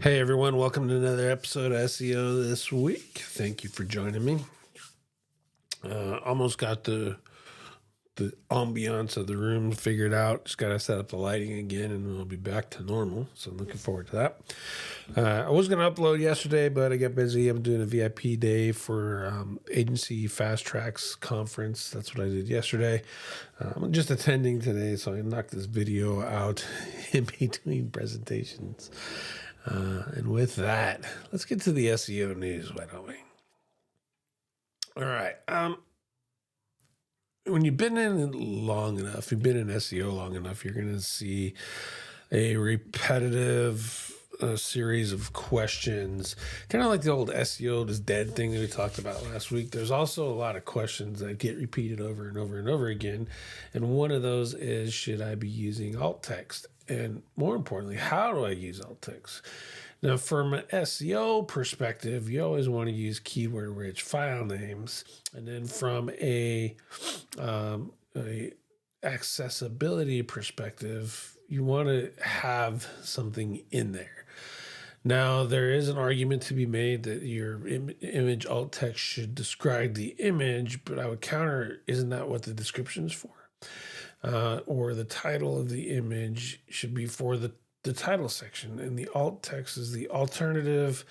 Hey everyone, welcome to another episode of SEO This Week. Thank you for joining me. Almost got the ambiance of the room figured out. Just got to set up the lighting again and we'll be back to normal. So I'm looking forward to that. I was going to upload yesterday, but I got busy. I'm doing a VIP day for Agency Fast Tracks Conference. That's what I did yesterday. I'm just attending today, so I knocked this video out in between presentations. And with that, let's get to the SEO news, why don't we? All right. When you've been in long enough, you've been in SEO long enough, you're going to see a repetitive series of questions, kind of like the old SEO This dead thing that we talked about last week. There's also a lot of questions that get repeated over and over and over again. And one of those is, should I be using alt text? And more importantly, how do I use alt text? Now, from an SEO perspective, you always want to use keyword-rich file names. And then from a accessibility perspective, you want to have something in there. Now, there is an argument to be made that your image alt text should describe the image, but I would counter, isn't that what the description is for? Or the title of the image should be for the title section, and the alt text is the alternative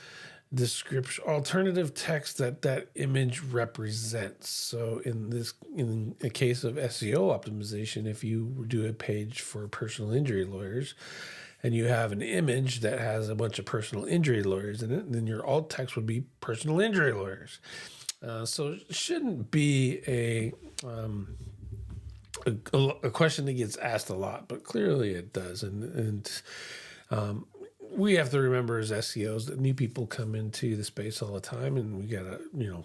description, alternative text that image represents. So in a case of SEO optimization, if you do a page for personal injury lawyers and you have an image that has a bunch of personal injury lawyers in it, then your alt text would be personal injury lawyers. So it shouldn't be a question that gets asked a lot, but clearly it does. And we have to remember as SEOs that new people come into the space all the time, and we got to,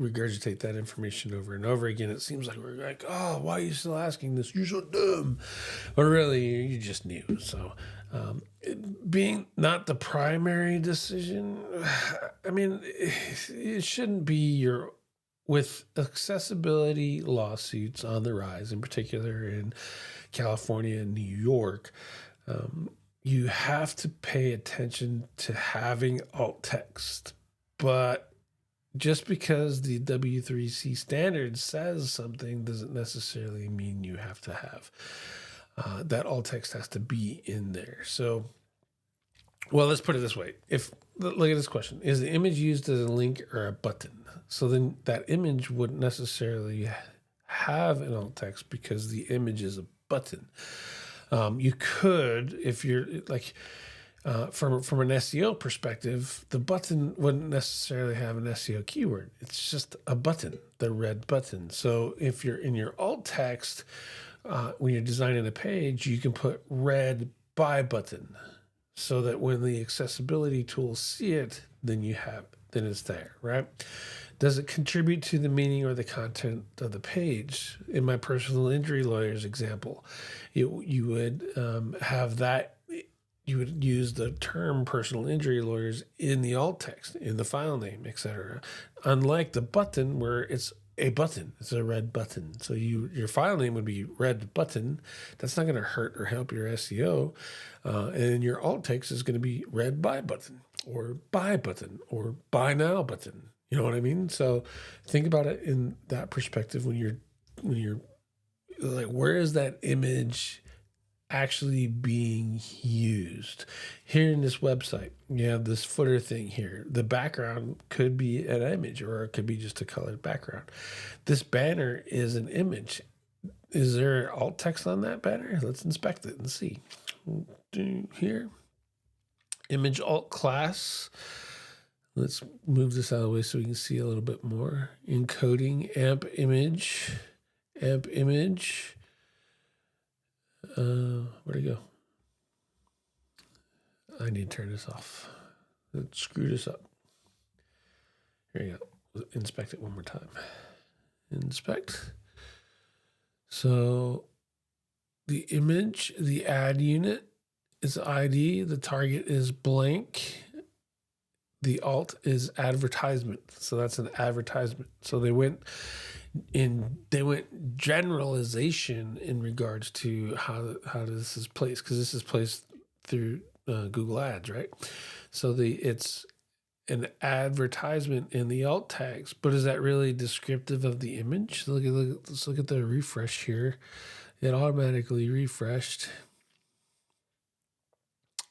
regurgitate that information over and over again. It seems like we're like, oh, why are you still asking this? You're so dumb. But really, you're just new. So being not the primary decision, I mean, it shouldn't be with accessibility lawsuits on the rise, in particular in California and New York, you have to pay attention to having alt text. But just because the W3C standard says something doesn't necessarily mean you have to have that alt text has to be in there. So, well, let's put it this way. Look at this question. Is the image used as a link or a button? So then that image wouldn't necessarily have an alt text because the image is a button. You could, if you're like, from an SEO perspective, the button wouldn't necessarily have an SEO keyword. It's just a button, the red button. So if you're in your alt text, when you're designing a page, you can put red buy button, so that when the accessibility tools see it, then it's there, right? Does it contribute to the meaning or the content of the page? In my personal injury lawyers example, you would have that. You would use the term personal injury lawyers in the alt text, in the file name, etc. Unlike the button, where it's a button, it's a red button. So your file name would be red button. That's not going to hurt or help your SEO. And your alt text is going to be red buy button or buy button or buy now button. You know what I mean? So think about it in that perspective when you're like, where is that image actually being used? Here in this website, you have this footer thing here. The background could be an image, or it could be just a colored background. This banner is an image. Is there alt text on that banner? Let's inspect it and see. Do here. Image alt class. Let's move this out of the way so we can see a little bit more. Encoding amp image. Where'd it go? I need to turn this off. Let's screw this up. Here you go. Inspect it one more time. Inspect. So the image, the ad unit is ID. The target is blank. The alt is advertisement. So that's an advertisement. So they went generalization in regards to how this is placed, because this is placed through Google Ads, right? So it's an advertisement in the alt tags, but is that really descriptive of the image? Let's look at the refresh here. It automatically refreshed.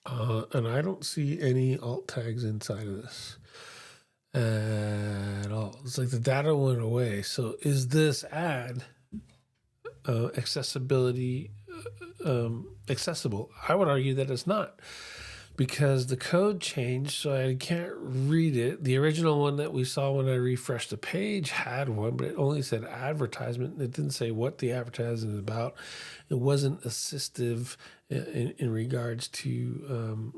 And I don't see any alt tags inside of this at all. It's like the data went away. So is this ad accessible? I would argue that it's not, because the code changed, so I can't read it. The original one that we saw when I refreshed the page had one, but it only said advertisement. It didn't say what the advertisement is about. It wasn't assistive in regards to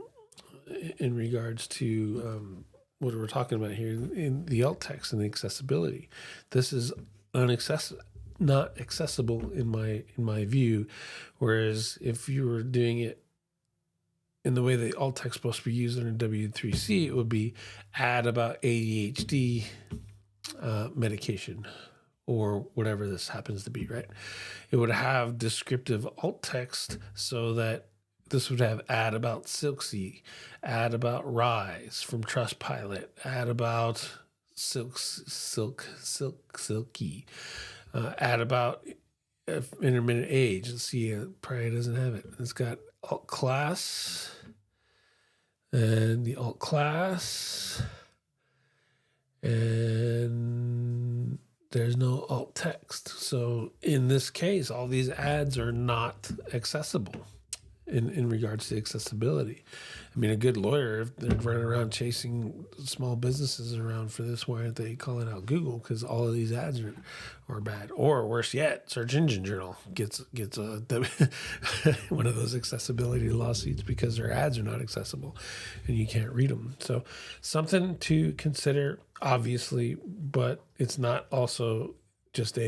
what we're talking about here in the alt text and the accessibility. This is not accessible in my view. Whereas if you were doing it in the way the alt text is supposed to be used under W3C, it would be ad about ADHD medication or whatever this happens to be, right? It would have descriptive alt text so that this would have ad about Silksy, ad about Rise from Trustpilot, ad about Silky, ad about intermittent age. Let's see, it probably doesn't have it. It's got alt class and the alt class, and there's no alt text. So in this case, all these ads are not accessible in regards to accessibility. I mean, a good lawyer, if they're running around chasing small businesses around for this, why aren't they calling out Google? Because all of these ads are bad. Or worse yet, Search Engine Journal gets one of those accessibility lawsuits because their ads are not accessible and you can't read them. So something to consider, obviously, but it's not also just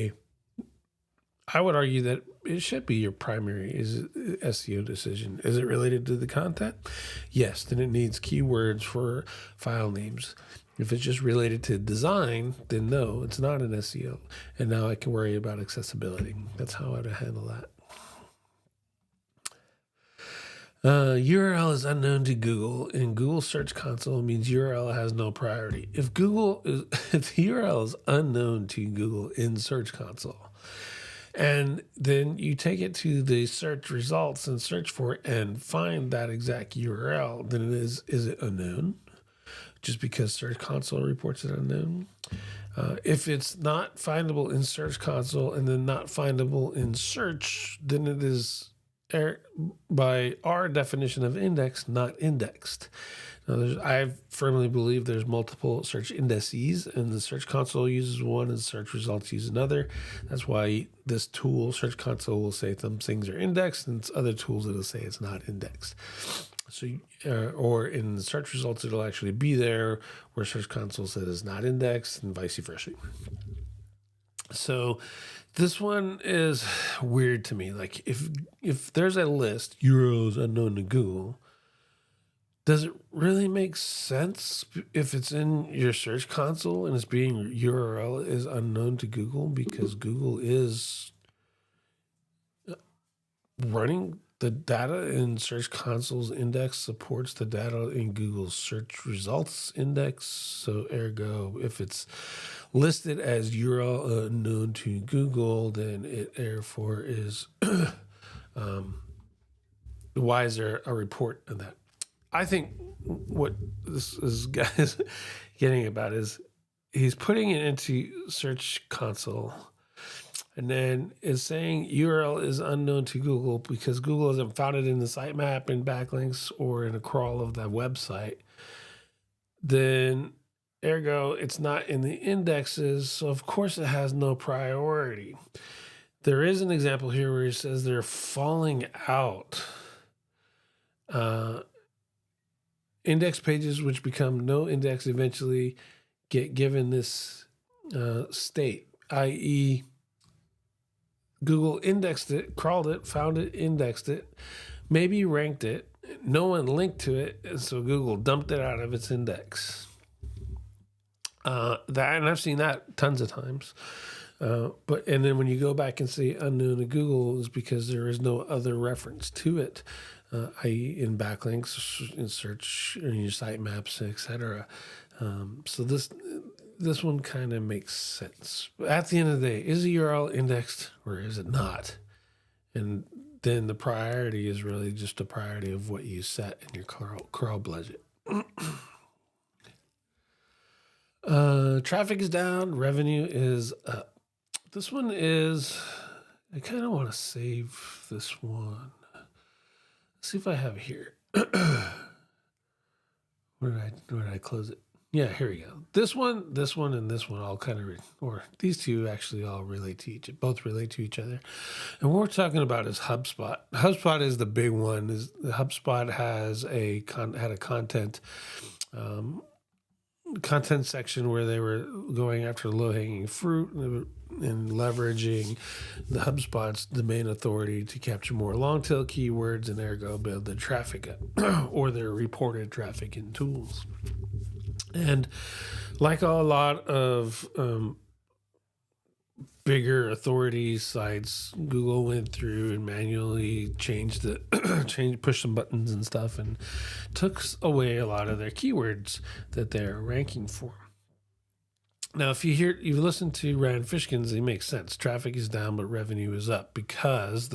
I would argue that it should be your primary SEO decision. Is it related to the content? Yes, then it needs keywords for file names. If it's just related to design, then no, it's not an SEO. And now I can worry about accessibility. That's how I would handle that. URL is unknown to Google, and Google Search Console means URL has no priority. If the URL is unknown to Google in Search Console, and then you take it to the search results and search for it and find that exact URL, then is it unknown? Just because Search Console reports it unknown? If it's not findable in Search Console and then not findable in search, then it is, by our definition of index, not indexed. Now, I firmly believe there's multiple search indices, and the Search Console uses one and search results use another. That's why this tool, Search Console, will say some things are indexed, and other tools it'll say it's not indexed. So, or in the search results, it'll actually be there, where Search Console says it's not indexed, and vice versa. So this one is weird to me. Like if there's a list, URLs unknown to Google, does it really make sense if it's in your Search Console and it's being URL is unknown to Google because Google is running the data in Search Console's index, supports the data in Google's search results index. So ergo, if it's listed as URL unknown to Google, then it therefore is, why is there a report of that? I think what this guy is getting about is he's putting it into Search Console and then is saying URL is unknown to Google because Google hasn't found it in the sitemap and backlinks or in a crawl of that website. Then ergo, it's not in the indexes, so of course it has no priority. There is an example here where he says they're falling out. Index pages which become no index eventually get given this state, i.e. Google indexed it, crawled it, found it, indexed it, maybe ranked it, no one linked to it, and so Google dumped it out of its index. And I've seen that tons of times. And then when you go back and say unknown to Google is because there is no other reference to it. i.e. in backlinks, in search, in your sitemaps, etc. So this one kind of makes sense. At the end of the day, is the URL indexed or is it not? And then the priority is really just a priority of what you set in your crawl budget. Traffic is down, revenue is up. This one is, I kind of want to save this one. Let's see if I have it here. Where did I close it? Yeah, here we go. This one, and this one all kind of, or these two actually all relate to both relate to each other. And what we're talking about is HubSpot. HubSpot is the big one. HubSpot has had a content section where they were going after low-hanging fruit and leveraging the HubSpot's domain authority to capture more long-tail keywords and ergo build the traffic up or their reported traffic in tools. And like a lot of bigger authority sites, Google went through and manually pushed some buttons and stuff and took away a lot of their keywords that they're ranking for. Now, if you listen to Ryan Fishkin's, it makes sense. Traffic is down, but revenue is up because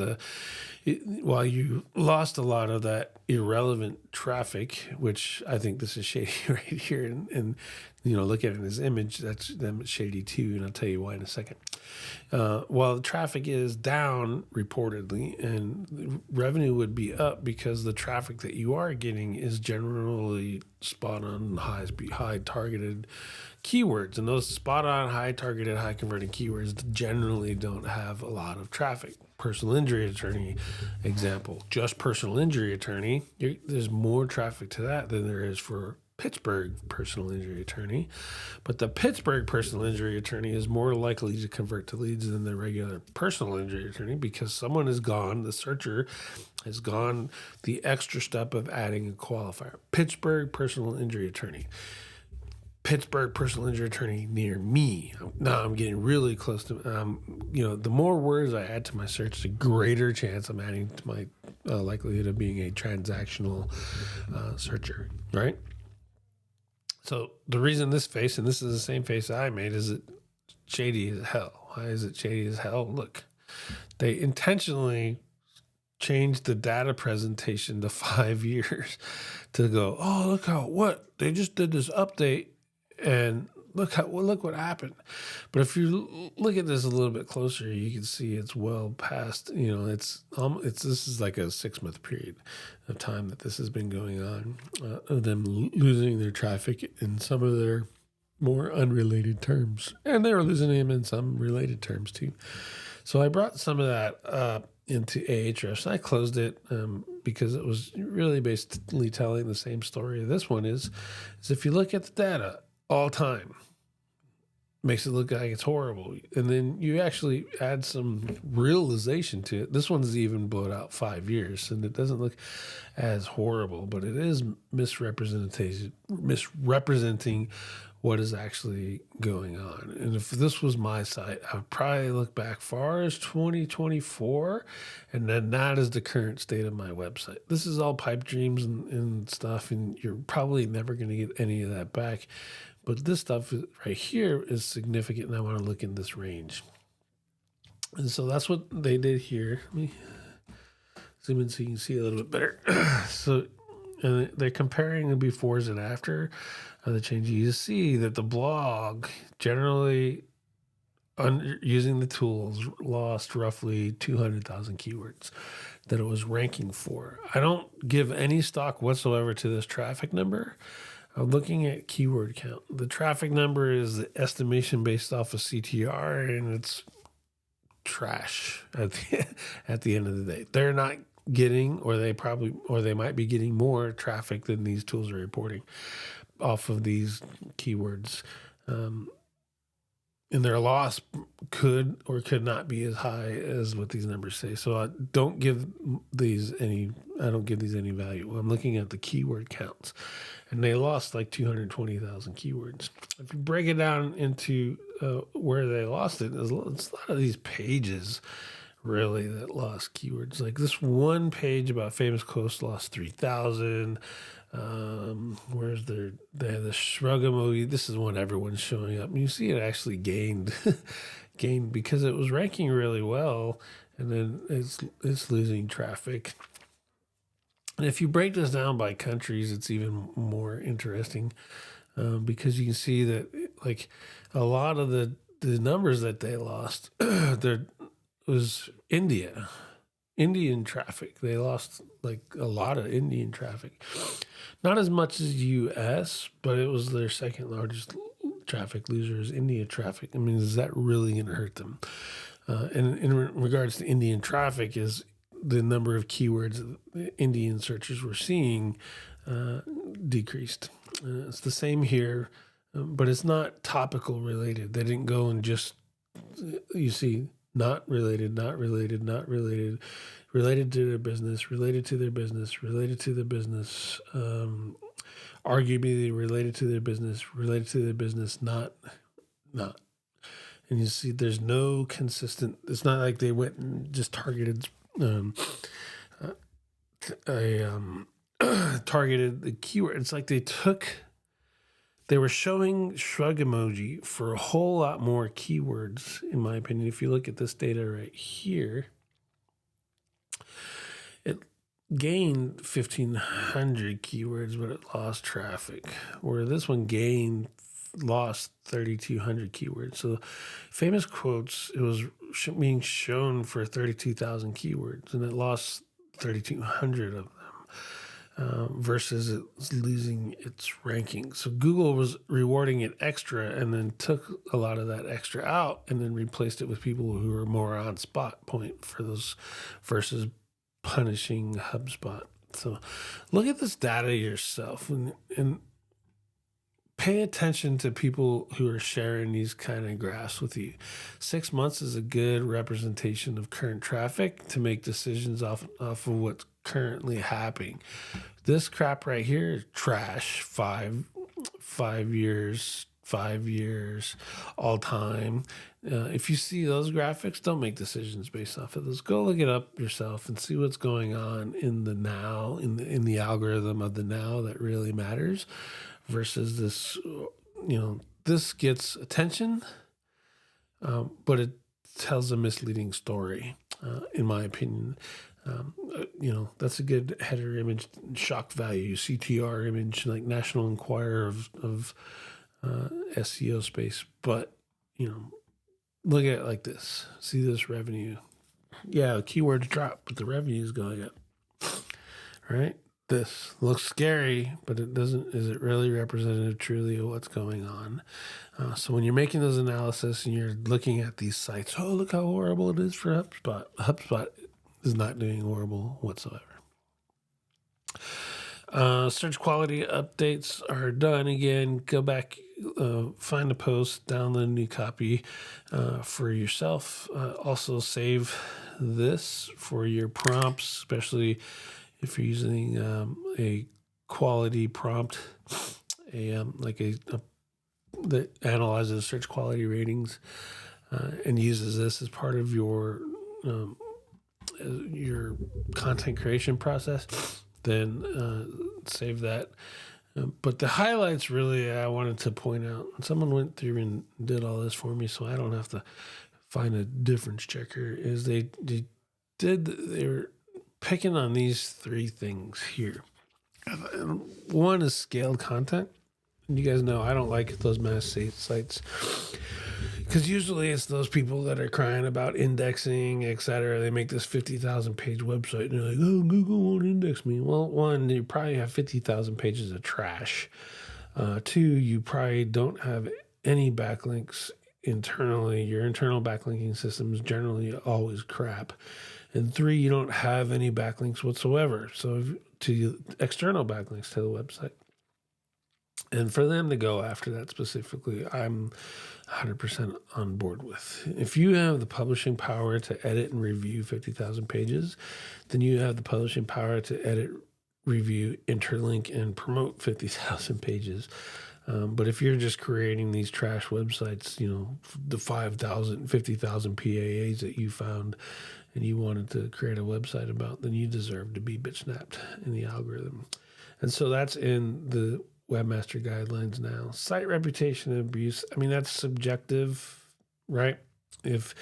while you lost a lot of that irrelevant traffic, which I think this is shady right here, and look at it in his image, that's them shady too, and I'll tell you why in a second. While the traffic is down reportedly, and revenue would be up because the traffic that you are getting is generally spot on, high targeted keywords, and those spot on, high targeted, high converting keywords generally don't have a lot of traffic. Personal injury attorney example, just personal injury attorney, there's more traffic to that than there is for Pittsburgh personal injury attorney, but the Pittsburgh personal injury attorney is more likely to convert to leads than the regular personal injury attorney because someone has gone, the searcher has gone the extra step of adding a qualifier. Pittsburgh personal injury attorney. Pittsburgh personal injury attorney near me. Now I'm getting really close to, the more words I add to my search, the greater chance I'm adding to my likelihood of being a transactional searcher, right? So the reason this face, and this is the same face I made, is it shady as hell. Why is it shady as hell? Look, they intentionally changed the data presentation to 5 years to go, they just did this update and look what happened. But if you look at this a little bit closer, you can see it's well past, this is like a 6-month period of time that this has been going on, of them losing their traffic in some of their more unrelated terms. And they were losing them in some related terms too. So I brought some of that up into Ahrefs. I closed it because it was really basically telling the same story. This one is if you look at the data all time, makes it look like it's horrible. And then you actually add some realization to it. This one's even blown out 5 years, and it doesn't look as horrible, but it is misrepresenting what is actually going on. And if this was my site, I would probably look back far as 2024, and then that is the current state of my website. This is all pipe dreams and stuff, and you're probably never going to get any of that back. But this stuff right here is significant, and I want to look in this range. And so that's what they did here. Let me zoom in so you can see a little bit better. So and they're comparing the befores and after the change. You see that the blog generally, using the tools, lost roughly 200,000 keywords that it was ranking for. I don't give any stock whatsoever to this traffic number. I'm looking at keyword count. The traffic number is the estimation based off of CTR, and it's trash at the end of the day. They're not getting, or they might be getting more traffic than these tools are reporting off of these keywords. And their loss could or could not be as high as what these numbers say. So I don't give these any value. I'm looking at the keyword counts, and they lost like 220,000 keywords. If you break it down into where they lost it, it's a lot of these pages really that lost keywords. Like this one page about famous quotes lost 3,000. They have the shrug emoji. This is one everyone's showing up. And you see it actually gained because it was ranking really well, and then it's losing traffic. And if you break this down by countries, it's even more interesting, because you can see that like a lot of the numbers that they lost, there was Indian traffic. They lost like a lot of Indian traffic. Not as much as US, but it was their second largest traffic loser is India traffic. I mean, is that really going to hurt them? And in regards to Indian traffic, is the number of keywords that Indian searchers were seeing decreased. It's the same here, but it's not topical related. They didn't go and just, you see, not related, not related, not related, related to their business, related to their business, related to their business, arguably related to their business, not. And you see, there's no consistent. It's not like they went and just targeted targeted the keyword. It's like they were showing shrug emoji for a whole lot more keywords, in my opinion. If you look at this data right here, it gained 1,500 keywords, but it lost traffic. Where this one lost 3,200 keywords. So famous quotes, it was being shown for 32,000 keywords, and it lost 3,200 of them. Versus it's losing its ranking. So Google was rewarding it extra and then took a lot of that extra out and then replaced it with people who were more on spot point for those versus punishing HubSpot. So look at this data yourself and pay attention to people who are sharing these kind of graphs with you. 6 months is a good representation of current traffic to make decisions off of what's currently happening. This crap right here is trash. 5 years, all time. If you see those graphics, don't make decisions based off of those. Go look it up yourself and see what's going on in the now, in the algorithm of the now that really matters, versus this. This gets attention, but it tells a misleading story, in my opinion. That's a good header image, shock value, CTR image, like National Enquirer of SEO space. But, look at it like this. See this revenue. Yeah, keywords drop, but the revenue is going up. Right? This looks scary, but is it really representative truly of what's going on? So when you're making those analysis and you're looking at these sites, oh, look how horrible it is for HubSpot. HubSpot is not doing horrible whatsoever. Search quality updates are done again. Go back, find a post, download a new copy for yourself. Also save this for your prompts, especially if you're using a quality prompt, that analyzes search quality ratings and uses this as part of your content creation process, then save that. But the highlights really I wanted to point out, and someone went through and did all this for me, so I don't have to find a difference checker, is they were picking on these 3 things here. One is scaled content. You guys know I don't like those mass sites, because usually it's those people that are crying about indexing, etc. They make this 50,000 page website and they're like, oh, Google won't index me. Well, 1, you probably have 50,000 pages of trash. 2, you probably don't have any backlinks internally. Your internal backlinking system is generally always crap. And 3, you don't have any backlinks whatsoever. So to external backlinks to the website. And for them to go after that specifically, I'm 100% on board with. If you have the publishing power to edit and review 50,000 pages, then you have the publishing power to edit, review, interlink, and promote 50,000 pages. But if you're just creating these trash websites, the 50,000 PAAs that you found, and you wanted to create a website about, then you deserve to be bitch snapped in the algorithm. And so that's in the webmaster guidelines now. Site reputation abuse, I mean, that's subjective, right? If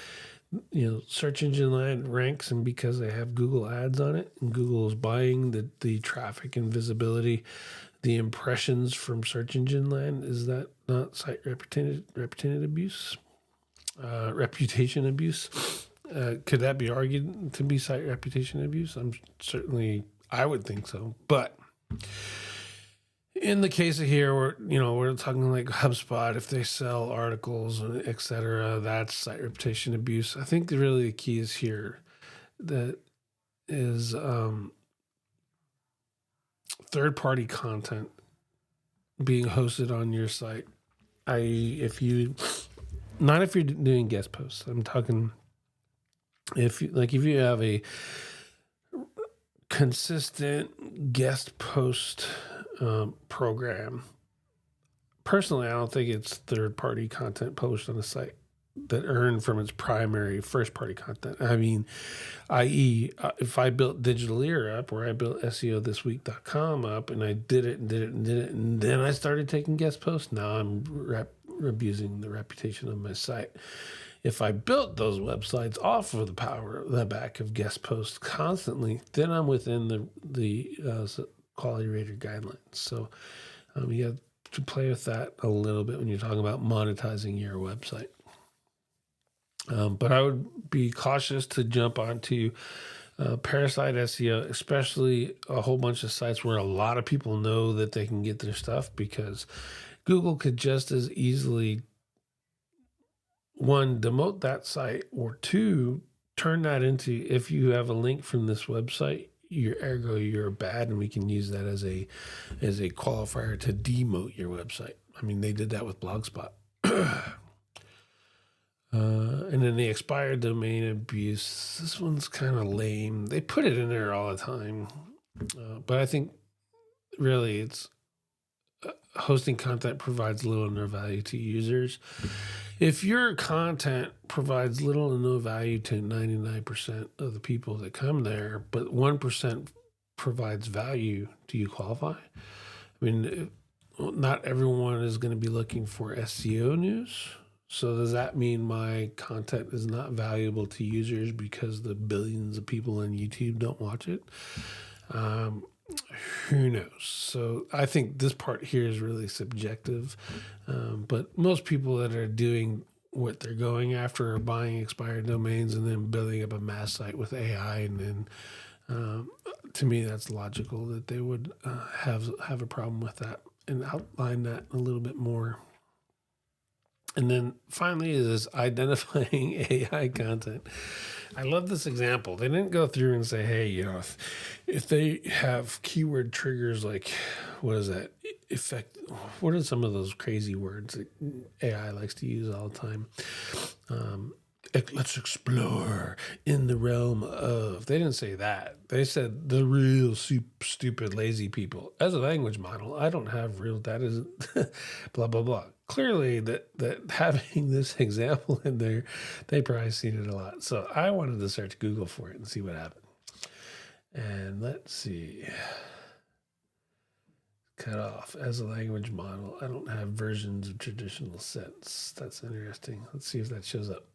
search engine land ranks, and because they have Google ads on it, and Google is buying the traffic and visibility, the impressions from search engine land, is that not site reputation abuse? Reputation abuse? Could that be argued to be site reputation abuse? I would think so. But in the case of here, we're talking like HubSpot, if they sell articles, etc., that's site reputation abuse. I think really the key is here that is third-party content being hosted on your site. I.e., if you're doing guest posts, I'm talking if you have a consistent guest post program. Personally, I don't think it's third-party content posted on the site that earn from its primary first-party content. I mean, i.e., if I built Digital Ear up, or I built SEOthisweek.com up, and I did it, and then I started taking guest posts, now I'm abusing the reputation of my site. If I built those websites off of the back of guest posts constantly, then I'm within the quality rater guidelines. So you have to play with that a little bit when you're talking about monetizing your website. But I would be cautious to jump onto Parasite SEO, especially a whole bunch of sites where a lot of people know that they can get their stuff, because Google could just as easily, one, demote that site, or two, turn that into, if you have a link from this website, you're bad, and we can use that as a qualifier to demote your website. I mean, they did that with Blogspot. And then the expired domain abuse. This one's kind of lame. They put it in there all the time. But I think really it's hosting content provides little or no value to users. If your content provides little or no value to 99% of the people that come there, but 1% provides value, do you qualify? I mean, not everyone is going to be looking for SEO news. So does that mean my content is not valuable to users because the billions of people on YouTube don't watch it? Who knows? So I think this part here is really subjective. But most people that are doing what they're going after are buying expired domains and then building up a mass site with AI. And then to me, that's logical that they would have a problem with that, and outline that a little bit more. And then finally is identifying AI content. I love this example. They didn't go through and say, hey, if they have keyword triggers like, what is that? Effect. What are some of those crazy words that AI likes to use all the time? Let's explore in the realm of. They didn't say that. They said the real stupid, lazy people. As a language model, I don't have real data, blah, blah, blah. Clearly, that having this example in there, they probably seen it a lot. So I wanted to search Google for it and see what happened. And let's see. Cut off as a language model. I don't have versions of traditional sets. That's interesting. Let's see if that shows up.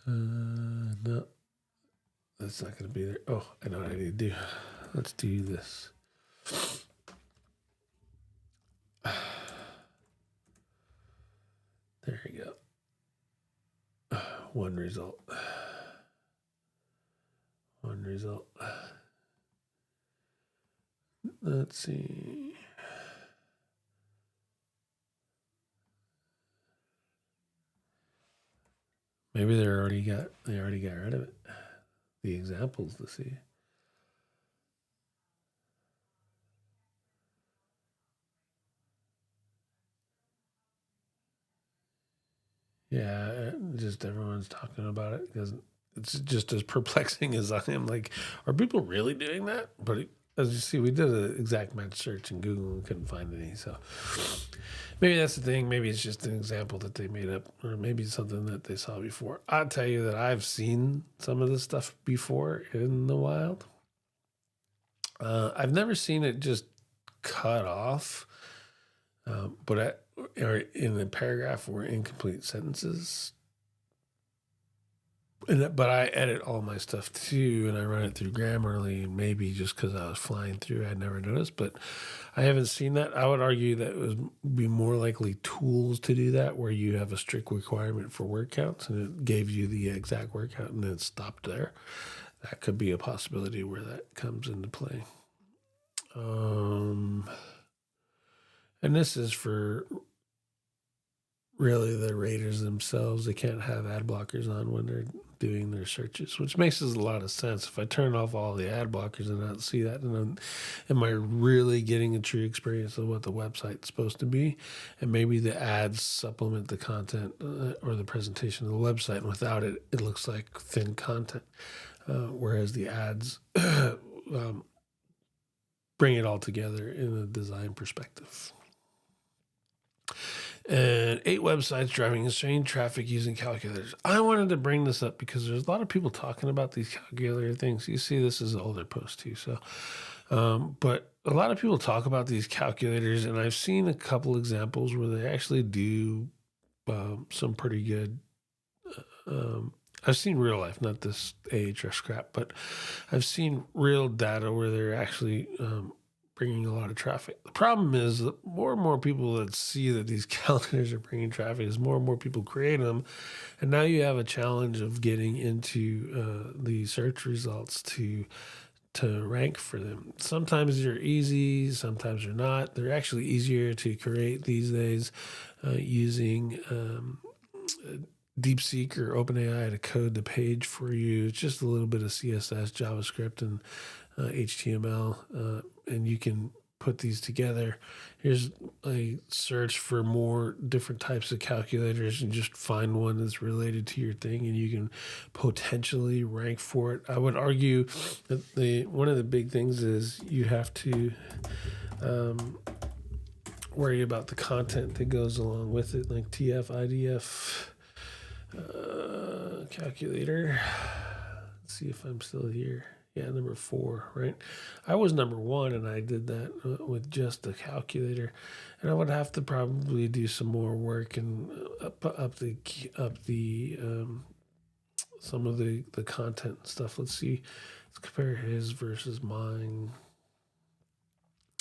No, that's not going to be there. Oh, I know what I need to do. Let's do this. There you go. One result. Let's see. Maybe they already got rid of it. The examples to see. Yeah, just everyone's talking about it because it's just as perplexing as I am. Like, are people really doing that? But as you see, we did an exact match search in Google and couldn't find any. So maybe that's the thing. Maybe it's just an example that they made up, or maybe it's something that they saw before. I'll tell you that I've seen some of this stuff before in the wild. I've never seen it just cut off, or in a paragraph or incomplete sentences. But I edit all my stuff too, and I run it through Grammarly. Maybe just because I was flying through, I never noticed. But I haven't seen that. I would argue that it would be more likely tools to do that, where you have a strict requirement for word counts, and it gave you the exact word count, and then it stopped there. That could be a possibility where that comes into play. And this is for really the raters themselves. They can't have ad blockers on when they're doing their searches, which makes a lot of sense. If I turn off all the ad blockers and not see that, then am I really getting a true experience of what the website's supposed to be? And maybe the ads supplement the content or the presentation of the website, and without it, it looks like thin content, whereas the ads bring it all together in a design perspective. And 8 websites driving insane traffic using calculators. I wanted to bring this up because there's a lot of people talking about these calculator things. You see, this is an older post too. So, but a lot of people talk about these calculators, and I've seen a couple examples where they actually do some pretty good. I've seen real life, not this Ahrefs crap, but I've seen real data where they're actually bringing a lot of traffic. The problem is that more and more people that see that these calendars are bringing traffic, as more and more people create them, and now you have a challenge of getting into the search results to rank for them. Sometimes they're easy, sometimes they're not. They're actually easier to create these days using DeepSeek or OpenAI to code the page for you. It's just a little bit of CSS, JavaScript, and HTML, and you can put these together. Here's a search for more different types of calculators and just find one that's related to your thing, and you can potentially rank for it. I would argue that one of the big things is you have to worry about the content that goes along with it, like TF, IDF, calculator. Let's see if I'm still here. Yeah, number 4, right? I was number 1, and I did that with just the calculator, and I would have to probably do some more work and up the some of the content and stuff. Let's see. Let's compare his versus mine.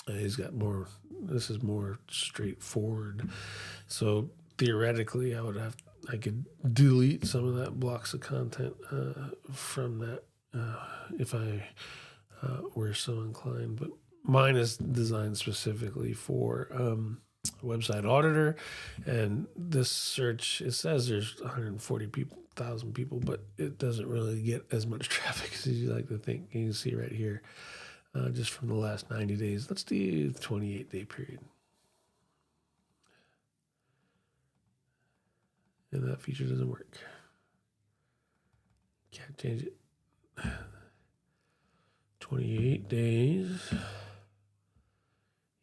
He's got more. This is more straightforward. So theoretically, I could delete some of that blocks of content from that. If I were so inclined, but mine is designed specifically for website auditor, and this search, it says there's 140,000 people, but it doesn't really get as much traffic as you like to think. You can see right here, just from the last 90 days. Let's do 28-day period. And that feature doesn't work. Can't change it. 28 days.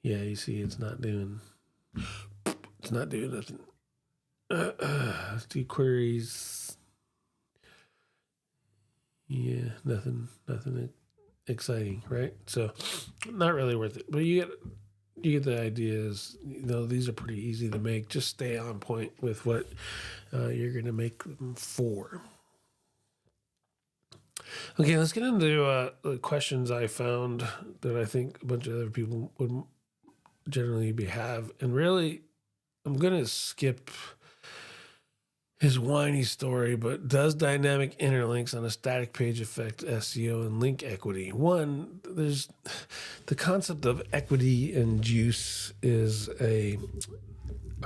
Yeah, you see, it's not doing nothing. Let's do queries. Yeah, nothing exciting, right? So, not really worth it. But you get the idea. Is, these are pretty easy to make. Just stay on point with what you're going to make them for. Okay, let's get into the questions I found that I think a bunch of other people would generally have. And really, I'm going to skip his whiny story, but does dynamic interlinks on a static page affect SEO and link equity? One, there's the concept of equity and juice I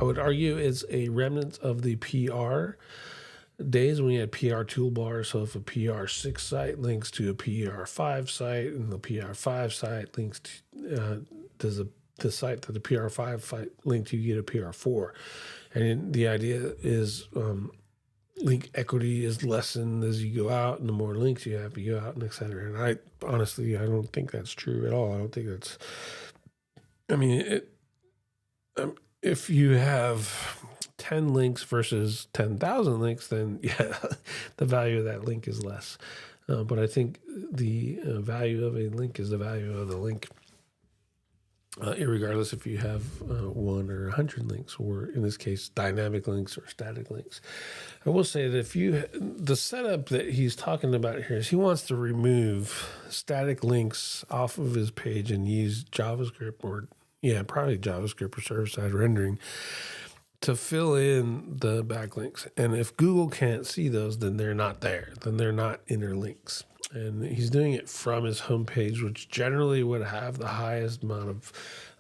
would argue, is a remnant of the PR days when we had PR toolbar. So if a PR6 site links to a PR5 site, and the PR5 site links to the site that the PR5 site linked to, you get a PR4. And the idea is link equity is lessened as you go out, and the more links you have, you go out, and et cetera. And I don't think that's true at all. I don't think that's, I mean, if you have 10 links versus 10,000 links, then yeah, the value of that link is less. But I think the value of a link is the value of the link, irregardless if you have 1 or 100 links, or in this case, dynamic links or static links. I will say that the setup that he's talking about here is he wants to remove static links off of his page and use JavaScript probably JavaScript or server-side rendering to fill in the backlinks. And if Google can't see those, then they're not there. Then they're not inner links. And he's doing it from his homepage, which generally would have the highest amount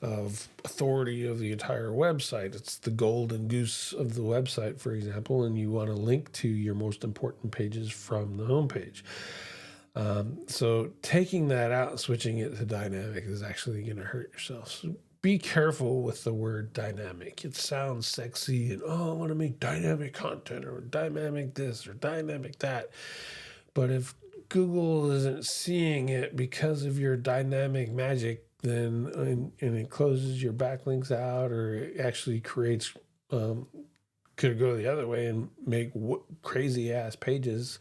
of authority of the entire website. It's the golden goose of the website, for example, and you want to link to your most important pages from the homepage. So taking that out and switching it to dynamic is actually going to hurt yourself. So be careful with the word dynamic. It sounds sexy and, I want to make dynamic content or dynamic this or dynamic that. But if Google isn't seeing it because of your dynamic magic, then and it closes your backlinks out, or it actually creates, could go the other way and make crazy ass pages.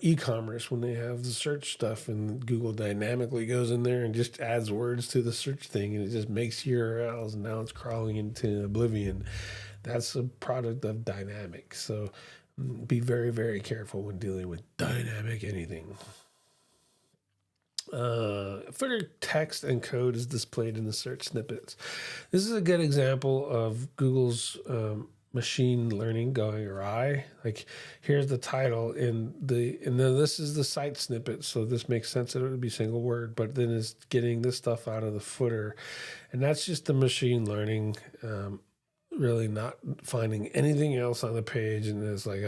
E-commerce, when they have the search stuff and Google dynamically goes in there and just adds words to the search thing, and it just makes URLs, and now it's crawling into oblivion. That's a product of dynamic. So be very, very careful when dealing with dynamic anything. Further text and code is displayed in the search snippets. This is a good example of Google's machine learning going awry. Like, here's the title and then this is the site snippet, so this makes sense that it would be single word, but then it's getting this stuff out of the footer, and that's just the machine learning really not finding anything else on the page, and it's like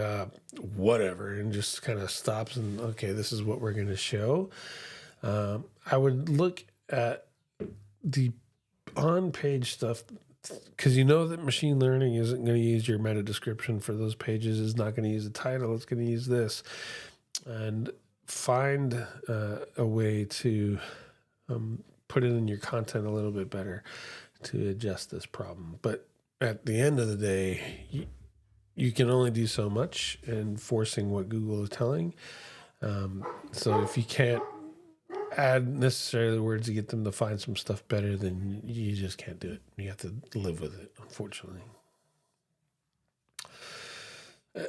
whatever, and just kind of stops and, okay, this is what we're going to show. I would look at the on-page stuff, because you know that machine learning isn't going to use your meta description for those pages, is not going to use the title, it's going to use this. And find a way to put it in your content a little bit better to adjust this problem. But at the end of the day, you can only do so much in forcing what Google is telling. So if you can't add necessarily words to get them to find some stuff better, then you just can't do it. You have to live with it, unfortunately.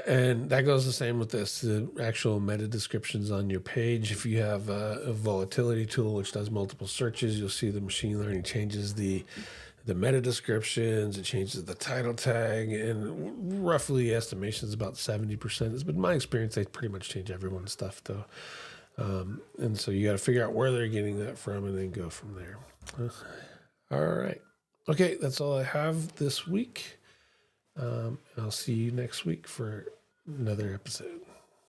And that goes the same with this, the actual meta descriptions on your page. If you have a volatility tool which does multiple searches, you'll see the machine learning changes the meta descriptions, it changes the title tag, and roughly estimations about 70%. It's been my experience, they pretty much change everyone's stuff though. And so you got to figure out where they're getting that from and then go from there. All right. Okay, that's all I have this week. I'll see you next week for another episode.